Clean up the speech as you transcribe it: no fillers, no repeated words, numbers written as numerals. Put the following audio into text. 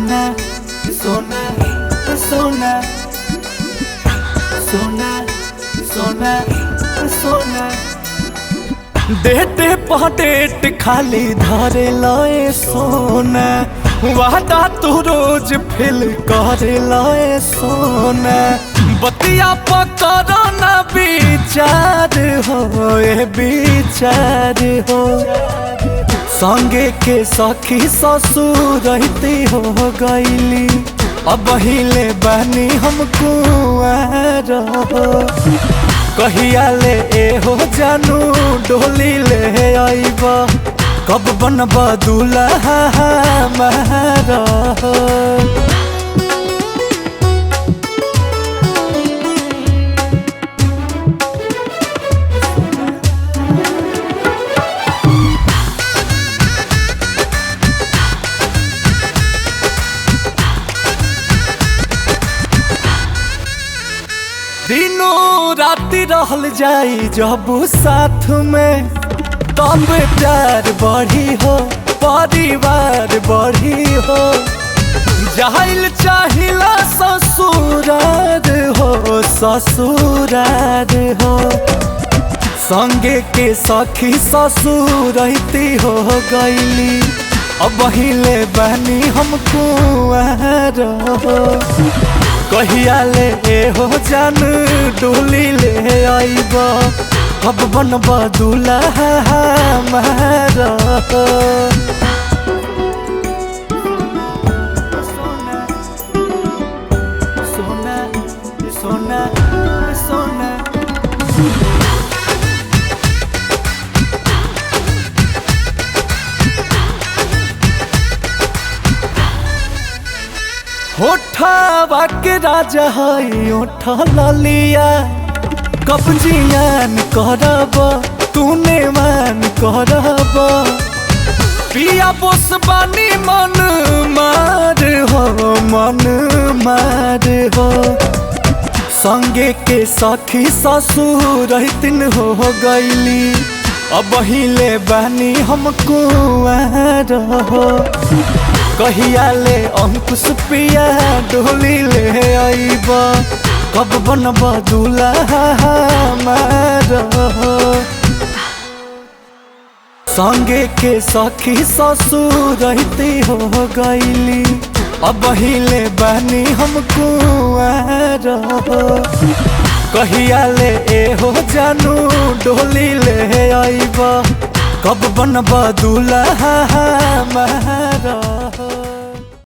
सोना सोना सोना सोना सोना सोना देते पटेट खाली धरे लए सोना वादा तू रोज फिल करे लए सोना बतिया पकड़ो ना विचार हो विचार हो संगे के सखी ससुर रहती हो गईली अब हिले बनी हमको कहिया ले हो जानू डोली ले आईबा कब बनबा दूल्हा हमारा दिनों राति रहल जाई जब साथ में तब प्यार बढ़ी हो परिवार बढ़ी हो जाहिल चाहिला ससुरार हो ससुरार हो संगे के सखी ससुर रहती हो गईली अब हिले बनी हमको कहिया ले हो जान डोली ले आईबा कब बनबा दूल्हा हमारा सोना सोना सोना सोना होठा के राजा है ओठा लालिया कब जियान करब तूने मान करब पिया बोस बानी मन मार हो संगे के सखी ससुर रहतिन हो गईली अब हिले बानी हमको रहो कहिया ले अंकुश पिया डोली ले आईबा कब बनबा दूल्हा हमारा संगे के सखी ससुर रहती हो गईली अब हिले बनी हमको कहिया ले हो जानू डोली ले आईबा कब बनबा दूल्हा हमारा।